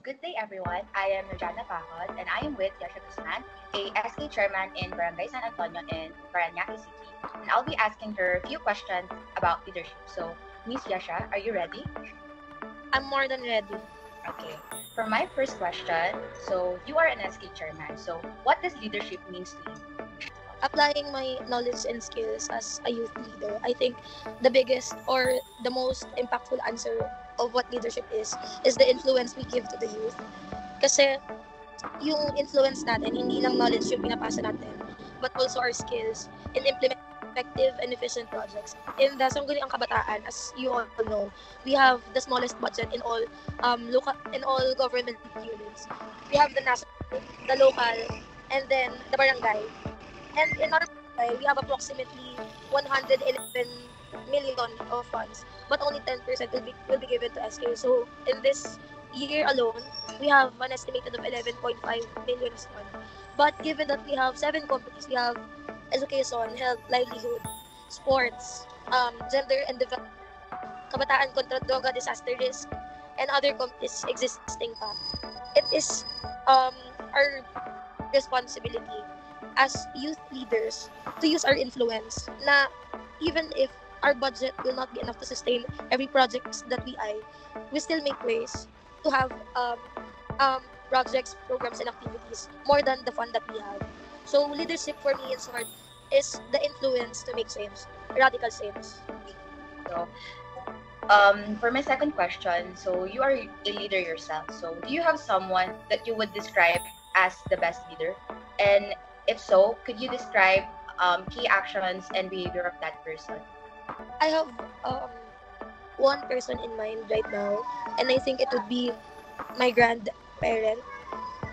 Good day, everyone. I am Rajana Pahod, and I am with Yasha Guzman, a SK chairman in Barangay San Antonio in Parañaque City. And I'll be asking her a few questions about leadership. So, Miss Yasha, are you ready? I'm more than ready. Okay. For my first question, so you are an SK chairman. So, what does leadership means to you? Applying my knowledge and skills as a youth leader, I think the biggest or the most impactful answer of what leadership is the influence we give to the youth. Kasi yung influence natin, hindi lang knowledge yung pinapasa natin, but also our skills in implementing effective and efficient projects. In the Sangguniang Kabataan, as you all know, we have the smallest budget in all government units. We have the national, the local, and then the barangay. And in our barangay, we have approximately 111 million of funds, but only 10% will be given to SK. So in this year alone, we have an estimated of 11.5 million as fund. But given that we have 7 companies, we have education, health, livelihood, sports, gender and development, kabataan kontra droga, disaster risk, and other companies existing pa. It is our responsibility as youth leaders to use our influence na even if our budget will not be enough to sustain every project that we still make ways to have projects, programs, and activities more than the fund that we have. So leadership for me in short is the influence to make change, radical change. So, for my second question, so you are a leader yourself. So, do you have someone that you would describe as the best leader? And if so, could you describe key actions and behavior of that person? I have one person in mind right now, and I think it would be my grandparent.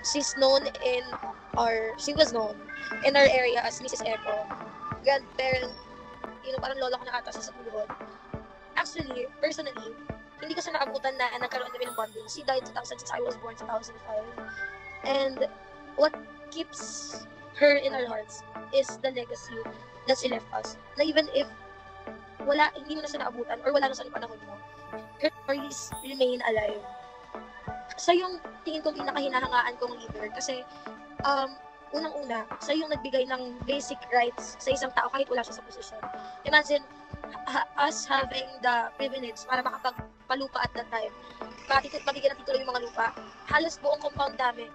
She was known in our area as Mrs. Echo. Grandparent, parang lola ko na ata siya sa puhod. Actually, personally, hindi ko siya naabutan na nagkaroon kami ng bonding. She died 2006, I was born 2005. And what keeps her in our hearts is the legacy that she left us. Na even if hindi mo na siya naabutan or wala na siya ng panahon mo, her stories remain alive. Siya yung tingin kong pinakahinahangaan kong leader kasi unang-una, siya yung nagbigay ng basic rights sa isang tao kahit wala siya sa posisyon. Imagine us having the privilege para makapagpalupa at that time. Mabigyan ng titulo yung mga lupa. Halos buong compound namin,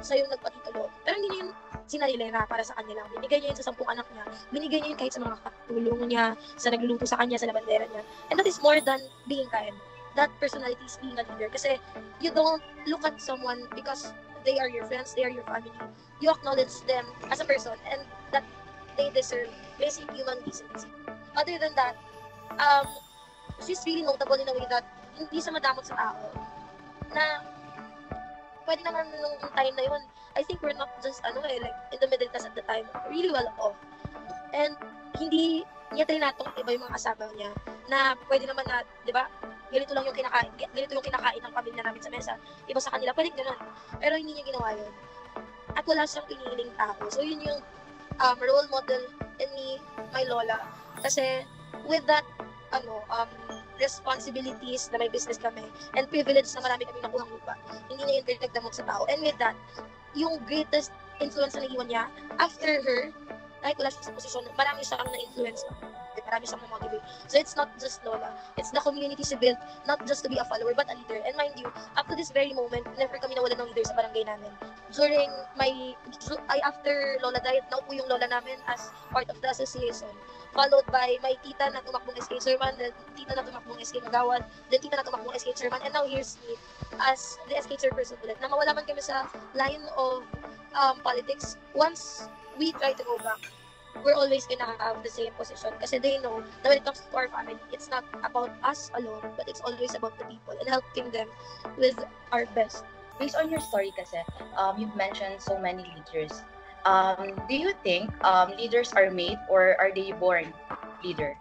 siya yung nagpatitulo. Pero hindi niya yun sinarili na para sa kanila. Binigay niya yun sa 10 anak niya. Binigay niya yun kahit sa mga katulong niya, sa nagluluto sa kanya, sa labandera niya. And that is more than being kind. That personality is being a leader. Kasi you don't look at someone because they are your friends, they are your family. You acknowledge them as a person and that they deserve basic human decency. Other than that, she's really notable in a way that hindi siya madamot sa tao. Na pwede naman nung time na yun, I think we're not just like in the middle class at the time, really well off. And hindi niya trinatong iba yung mga kasama niya na pwede naman na, di ba, ganito yung kinakain ng pamilya namin sa mesa. Iba sa kanila, pwede gano'n. Pero hindi niya ginawa yun. At wala siyang piniling tao. So yun yung role model in me, my lola. Kasi with that responsibilities na may business kami and privilege na marami kami nakuhang lupa, hindi niya intertagdamot sa tao. And with that, yung greatest influence na naiwan niya after her, kahit wala siya sa posisyon, marami siyang na-influence. Marami siyang na-motivate. So it's not just Lola. It's the community she built, not just to be a follower, but a leader. And mind you, up to this very moment, never kami nawalan ng leader sa barangay namin. After Lola died, naupo yung Lola namin as part of the association. Followed by my tita na tumakbong SK chairman, then tita na tumakbong SK Kagawad, then tita na tumakbong SK chairman, and now here's me as the SK chairperson ulit. Na mawala man kami sa line of politics, once we try to go back, we're always gonna have the same position kasi they know that when it comes to our family, it's not about us alone, but it's always about the people and helping them with our best. Based on your story kasi, you've mentioned so many leaders. Do you think leaders are made or are they born leader?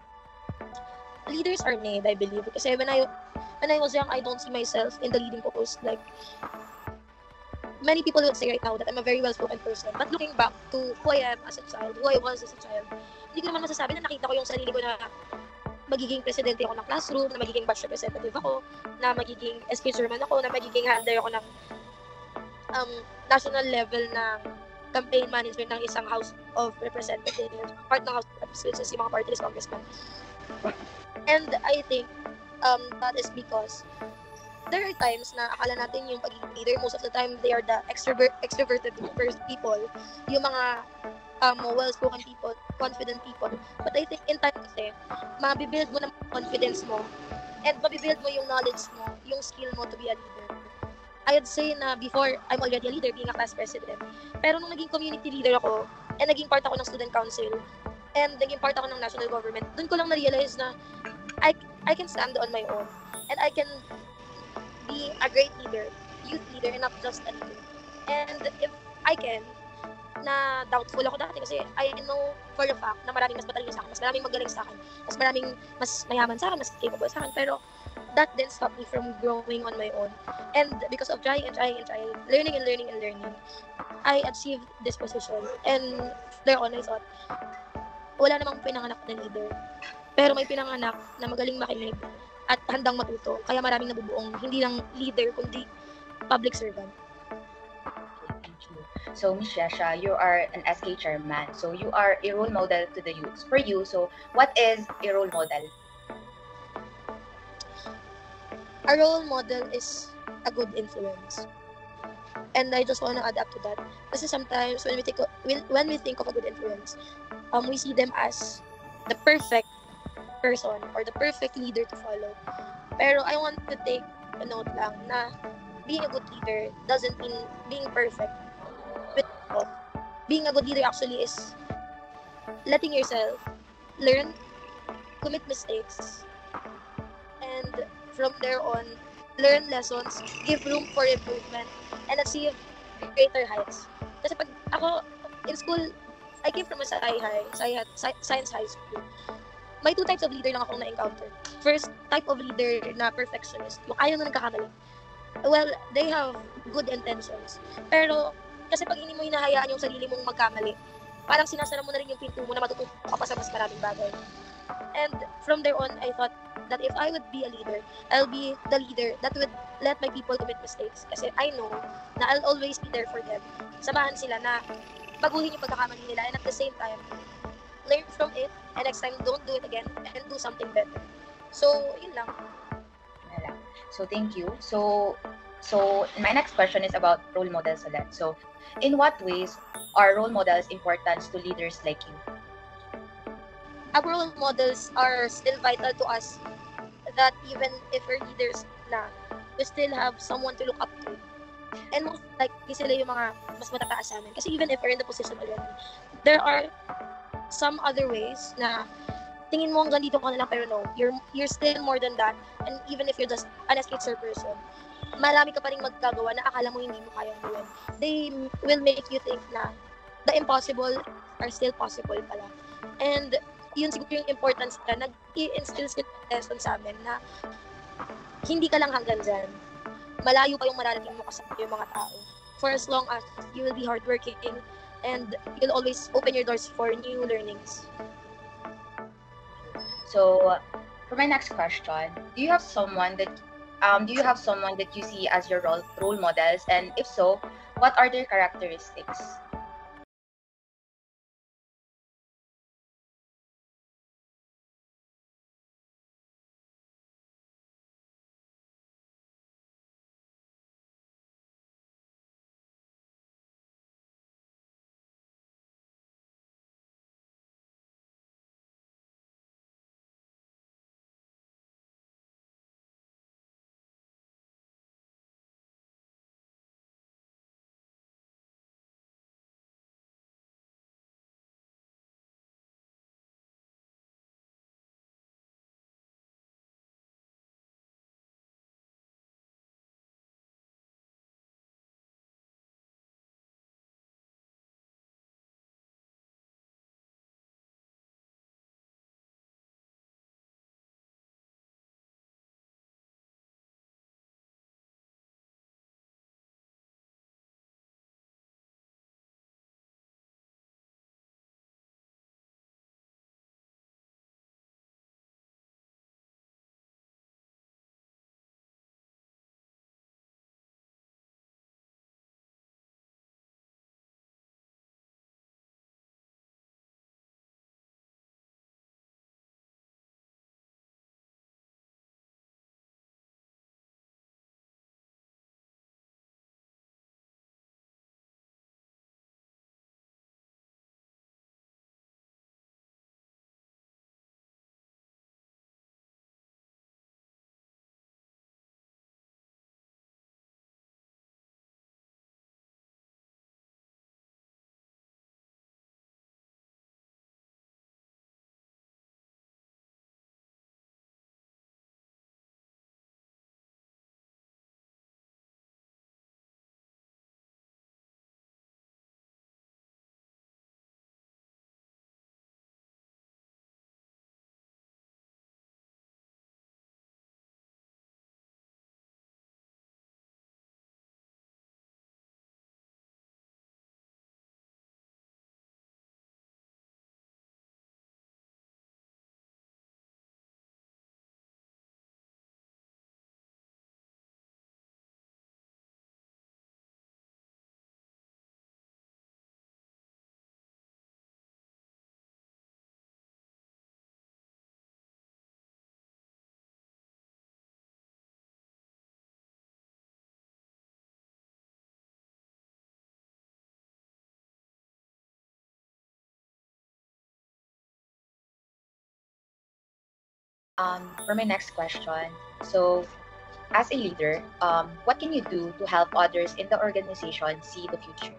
Leaders are made, I believe, kasi when I was young, I don't see myself in the leading post. Like, many people would say right now that I'm a very well-spoken person. But looking back to who I am as a child, who I was as a child, hindi ko naman masasabi na nakita ko yung sarili ko na magiging presidente ako ng classroom, na magiging batch representative ako, na magiging SK chairman ako, na magiging handler ako ng um, national level ng campaign management ng isang House of Representatives, part ng House of Representatives, yung mga party list congressman. And I think that is because there are times na akala natin yung pagiging leader, most of the time they are the extroverted people, yung mga well-spoken people, confident people. But I think in time kasi, mabibuild mo ng confidence mo and mabibuild mo yung knowledge mo, yung skill mo to be a leader. I'd say na before, I'm already a leader being a class president. Pero nung naging community leader ako, and naging part ako ng student council, and naging part ako ng national government, dun ko lang na-realize na I can stand on my own. And I can be a great leader, youth leader, and not just a leader. And if I can, na doubtful ako dati kasi I know for a fact na maraming mas matalino sa akin, mas maraming magaling sa akin, mas mayaman sa akin, mas capable sa akin, pero that didn't stop me from growing on my own. And because of trying, learning, I achieved this position. And there on, I thought, wala namang pinanganak na leader. Pero may pinanganak na magaling makinig at handang matuto. Kaya maraming nabubuong hindi lang leader, kundi public servant. So, Ms. Yesha, you are an SK chairman. So, you are a role model to the youths. For you, so what is a role model? A role model is a good influence. And I just want to add up to that. Kasi sometimes when we think of a good influence, we see them as the perfect person or the perfect leader to follow. Pero I want to take a note lang na being a good leader doesn't mean being perfect. Being a good leader actually is letting yourself learn, commit mistakes, and from there on, learn lessons, give room for improvement, and achieve greater heights. Kasi pag ako, in school, I came from a science high school. May two types of leader lang akong na-encounter. First type of leader na perfectionist, yung ayaw na nagkakamali. Well, they have good intentions. Pero, kasi pag hindi mo hinahayaan yung sarili mong magkamali, parang sinasara mo na rin yung pinto mo na matututo ka pa sa mas maraming bagay. And from there on, I thought that if I would be a leader, I'll be the leader that would let my people commit mistakes. Kasi I know na I'll always be there for them. Samahan sila na baguhin yung pagkakamali nila and at the same time, learn from it and next time, don't do it again and do something better. So, yun lang. So, thank you. So my next question is about role models ulit. So, in what ways are role models important to leaders like you? Our role models are still vital to us, that even if we're leaders na, we still have someone to look up to. And most likely sila yung mga mas matataas sa amin. Kasi even if we're in the position already, there are some other ways na tingin mo hanggang dito ka na lang, pero no, you're still more than that. And even if you're just an SK person, marami ka pa rin magagawa na akala mo hindi mo kayang gawin. They will make you think na the impossible are still possible pala. And yun siguro yung importance na nag-i-instill sila lesson sa amin na hindi ka lang hanggang dyan. Malayo pa yung mararating mo kasama yung mga tao. For as long as you will be hardworking and you'll always open your doors for new learnings. So, for my next question, do you have someone that you see as your role models, and if so, what are their characteristics? For my next question, so as a leader, what can you do to help others in the organization see the future?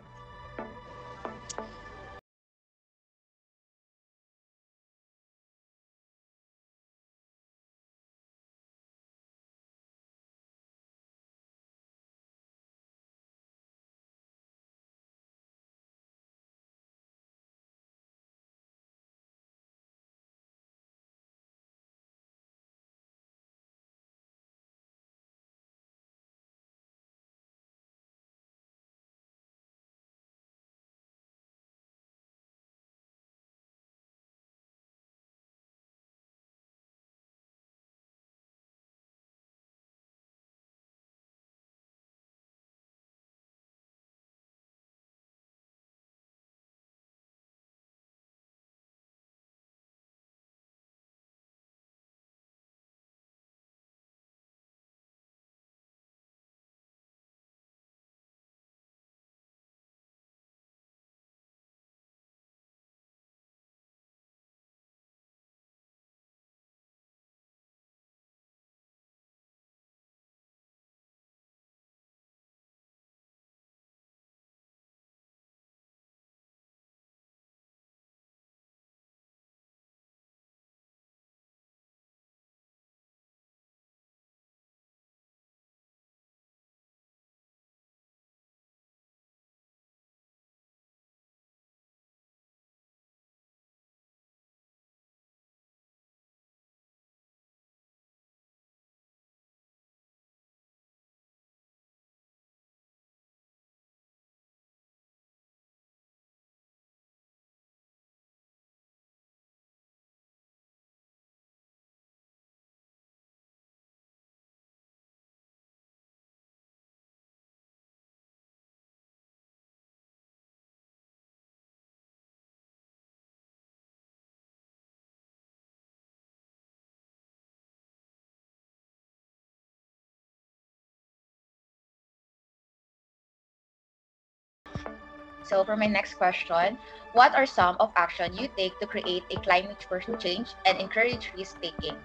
So for my next question, what are some of action you take to create a climate change and encourage risk taking?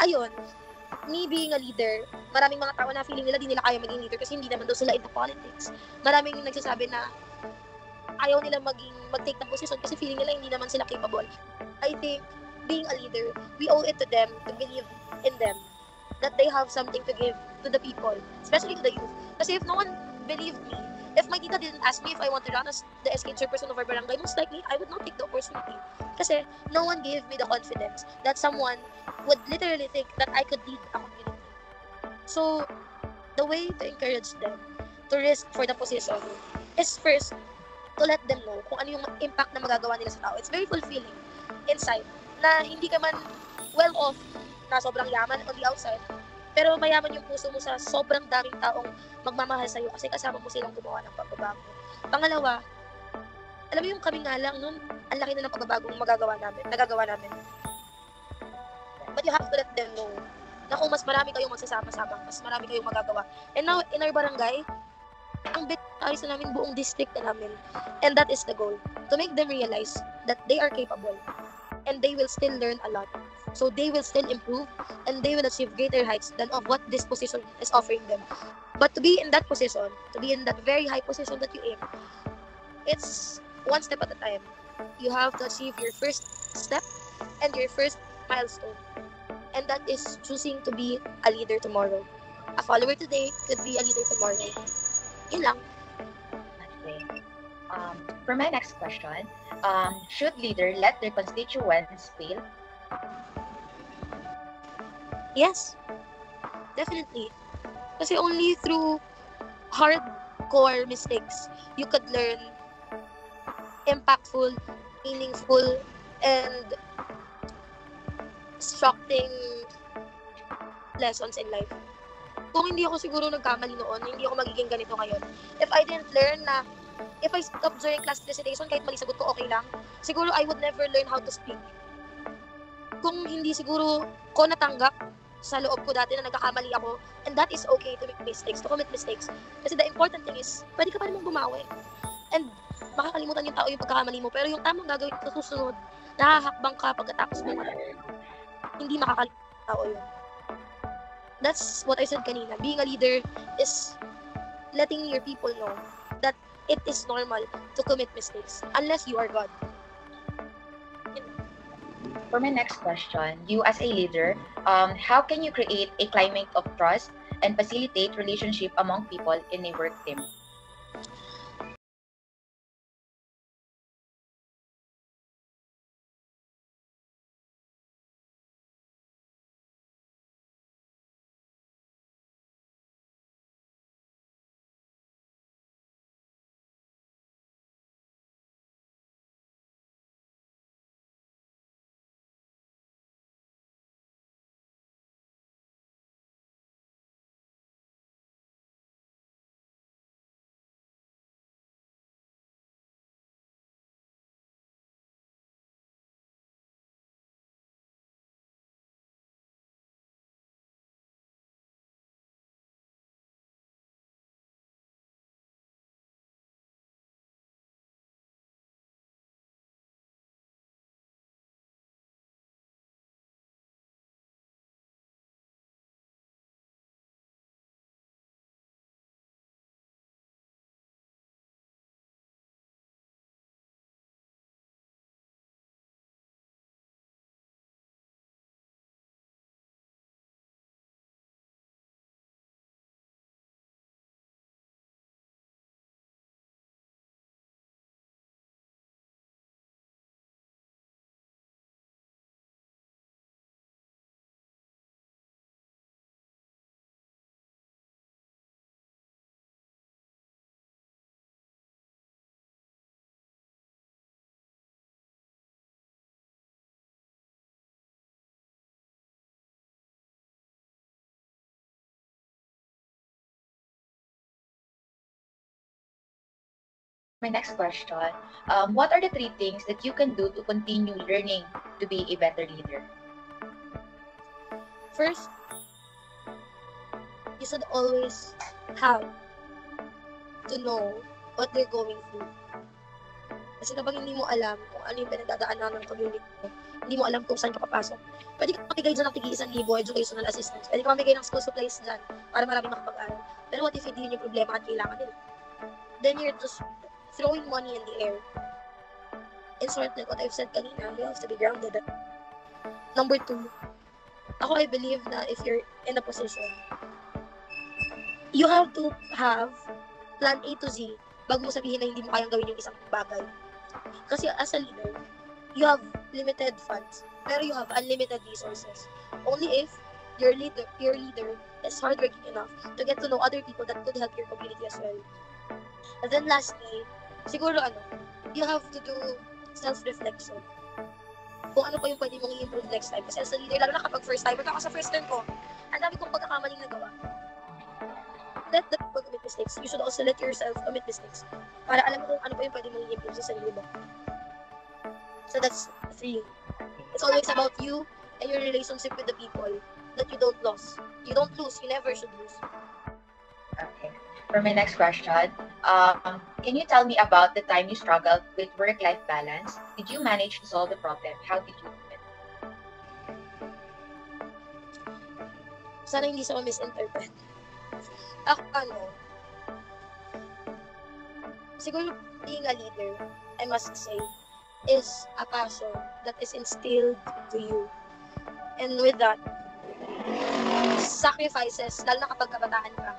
Ayun, me being a leader, maraming mga tao na feeling nila di nila kaya maging leader kasi hindi naman daw sila into politics. Maraming nagsasabi na ayaw nila mag-take ng position kasi feeling nila hindi naman sila capable. I think being a leader, we owe it to them to believe in them, that they have something to give to the people, especially to the youth. Kasi if no one believed me, if my tita didn't ask me if I want to run as the SK chairperson of our barangay, most likely I would not take the opportunity. Kasi no one gave me the confidence that someone would literally think that I could lead a community. So, the way to encourage them to risk for the position is first to let them know kung ano yung impact na magagawa nila sa tao. It's very fulfilling inside na hindi ka man well off na sobrang yaman on the outside, pero mayaman yung puso mo sa sobrang daming taong magmamahal sa'yo kasi kasama mo silang gumawa ng pagbabago. Pangalawa, alam mo yung kami nga lang nun, ang laki na ng pagbabagong nagagawa namin. But you have to let them know na kung mas marami kayong magsasama-sama, mas marami kayong magagawa. And now, in our barangay, ang ayos na namin buong district na namin. And that is the goal. To make them realize that they are capable. And they will still learn a lot. So they will still improve and they will achieve greater heights than of what this position is offering them. But to be in that position, to be in that very high position that you aim, it's one step at a time. You have to achieve your first step and your first milestone. And that is choosing to be a leader tomorrow. A follower today could be a leader tomorrow. Yun lang. Okay. For my next question, should leader let their constituents fail? Yes, definitely. Kasi only through hardcore mistakes, you could learn impactful, meaningful, and instructing lessons in life. Kung hindi ako siguro nagkamali noon, hindi ako magiging ganito ngayon. If I didn't learn na, if I stopped during class recitation, kahit mali sagot ko, okay lang, siguro I would never learn how to speak. Kung hindi siguro ko natanggap sa loob ko dati na nagkakamali ako, and that is okay to make mistakes, to commit mistakes. Kasi the important thing is, pwede ka pa rin mong bumawi. And makakalimutan yung tao yung pagkakamali mo, pero yung tamang gagawin sa susunod, nahahakbang ka pagkatapos mo. Hindi hindi makakalimutan ng tao yun. That's what I said kanina. Being a leader is letting your people know that it is normal to commit mistakes unless you are God. For my next question, you as a leader, how can you create a climate of trust and facilitate relationship among people in a work team? My next question, what are the three things that you can do to continue learning to be a better leader? First, you should always have to know what they're going through. Kasi kapag hindi mo alam kung ano yung pinagdadaanan ng community mo, hindi mo alam kung saan ka papasok, pwede ka mamigay dyan ng tig-1,000 educational assistance. Pwede ka mamigay ng school supplies dyan para marami makapag-aral. Pero what if hindi yun yung problema at kailangan nila? Then you're just throwing money in the air. In short, like what I've said kanina, you have to be grounded. Number 2, ako I believe na if you're in a position, you have to have plan A to Z bago mo sabihin na hindi mo kayang gawin yung isang bagay. Kasi as a leader, you have limited funds, pero you have unlimited resources. Only if your leader is hardworking enough to get to know other people that could help your community as well. And then lastly, siguro you have to do self-reflection. Kung ano pa yung pwede mong i-improve next time. Kasi as a leader, lalo na kapag first timer ka, sa first term ko, ang dami kong pagkakamaling nagawa. Let the people commit mistakes. You should also let yourself commit mistakes. Para alam mo kung ano pa yung pwede mong i-improve sa sarili mo. So that's 3. It's always about you and your relationship with the people that you don't lose. You don't lose. You never should lose. Okay. For my next question, can you tell me about the time you struggled with work-life balance? Did you manage to solve the problem? How did you do it? Sana hindi siya misinterpret. Ako siguro being a leader, I must say, is a passion that is instilled to you. And with that, sacrifices, lalo na kapag kabataan ka,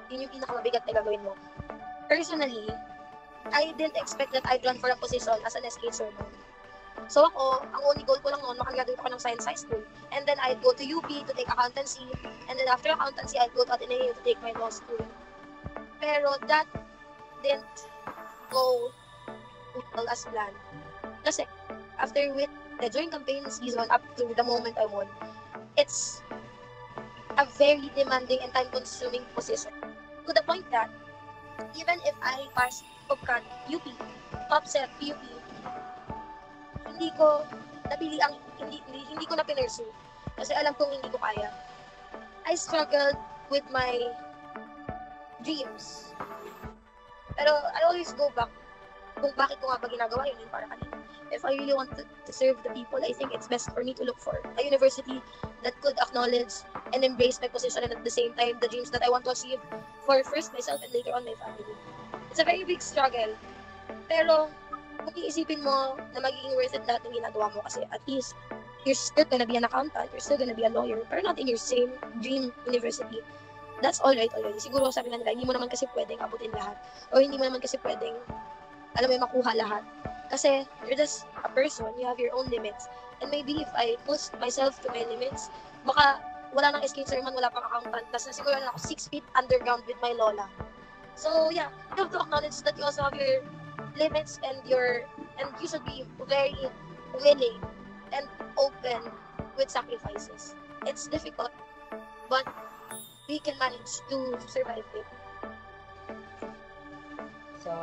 yun yung pinakamabigat na gagawin mo. Personally, I didn't expect that I'd run for a position as an SK sermon. So ako, ang only goal ko lang noon, makagraduate ako ng science high school. And then I'd go to UP to take accountancy. And then after accountancy, I'd go to Ateneo to take my law school. Pero that didn't go well as planned. Kasi after during campaign season up to the moment I won, it's a very demanding and time-consuming position. To the point that even if I passed UPCAT, UP, TOPSET, PUP, hindi ko napili hindi ko na pinursue kasi alam kong hindi ko kaya. I struggled with my dreams. Pero I always go back kung bakit ko nga ba ginagawa yun para kanina. If I really want to serve the people, I think it's best for me to look for a university that could acknowledge and embrace my position and at the same time the dreams that I want to achieve for first myself and later on my family. It's a very big struggle. Pero kung iisipin mo na magiging worth it lahat ng ginagawa mo kasi at least you're still gonna be an accountant, you're still gonna be a lawyer, pero not in your same dream university. That's all right already. Siguro sabi nga nila, hindi mo naman kasi pwedeng abutin lahat or hindi mo naman kasi pwedeng alam mo yung makuha lahat. Kasi you're just a person, you have your own limits. And maybe if I push myself to my limits, baka wala nang escape sermon, wala pang accountant. Tapos siguro na ako 6 feet underground with my lola. So yeah, you have to acknowledge that you also have your limits and you should be very willing and open with sacrifices. It's difficult, but we can manage to survive it. So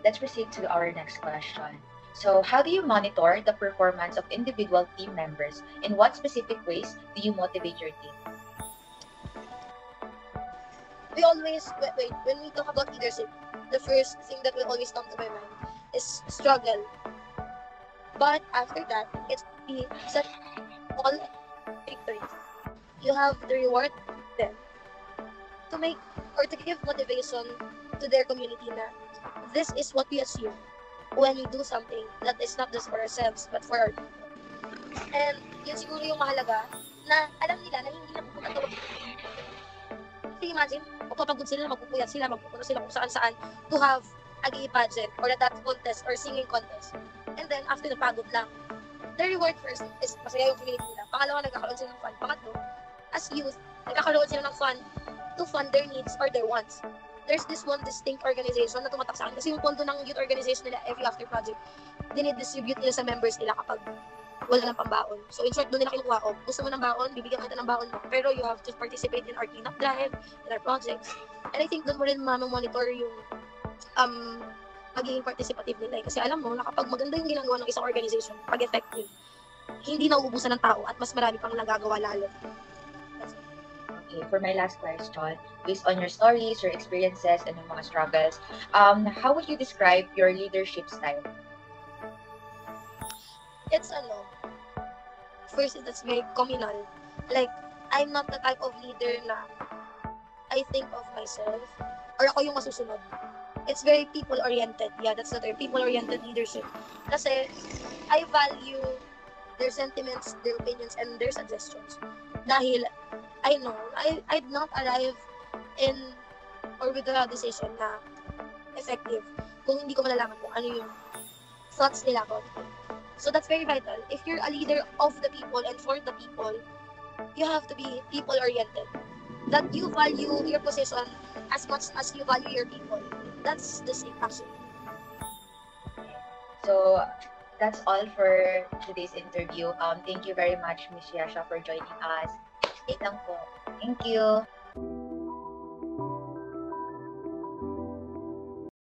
let's proceed to our next question. So how do you monitor the performance of individual team members? In what specific ways do you motivate your team? We always, when we talk about leadership, the first thing that will always come to my mind is struggle. But after that, it's the set all victories. You have to reward them to make or to give motivation to their community na this is what we achieve when we do something that is not just for ourselves but for our people. And yun siguro yung mahalaga na alam nila na hindi na pupunta to. Kasi imagine, magpapagod sila, magpupuyat sila, magpupunta sila kung saan-saan to have a gay pageant or a dance contest or singing contest. And then after the pagod lang, the reward first is masaya yung community nila. Pangalawa, nagkakaroon sila ng fun. Pangatlo, as youth, nagkakaroon sila ng fun to fund their needs or their wants. There's this one distinct organization na tumatak sa akin kasi yung pondo ng youth organization nila every after project, dinidistribute nila sa members nila kapag wala ng pambaon. So in short, doon nila kinukuha, gusto mo ng baon, bibigyan kita ng baon mo. Pero you have to participate in our cleanup drive, in our projects. And I think doon mo rin monitor yung magiging participative nila. Kasi alam mo na kapag maganda yung ginagawa ng isang organization, pag effective, hindi nauubusan ng tao at mas marami pang nagagawa lalo. Okay, for my last question, based on your stories, your experiences, and yung mga struggles, how would you describe your leadership style? It's first that's very communal. Like, I'm not the type of leader na I think of myself or ako yung masusunod. It's very people-oriented. Yeah, that's the term. People-oriented leadership. Kasi I value their sentiments, their opinions, and their suggestions. Dahil I know I'd not arrive in or with a decision na effective kung hindi ko malalaman kung ano yung thoughts nila about it. So that's very vital. If you're a leader of the people and for the people, you have to be people-oriented. That you value your position as much as you value your people. That's the same actually. So that's all for today's interview. Thank you very much, Miss Yasha, for joining us. Wait lang po. Thank you.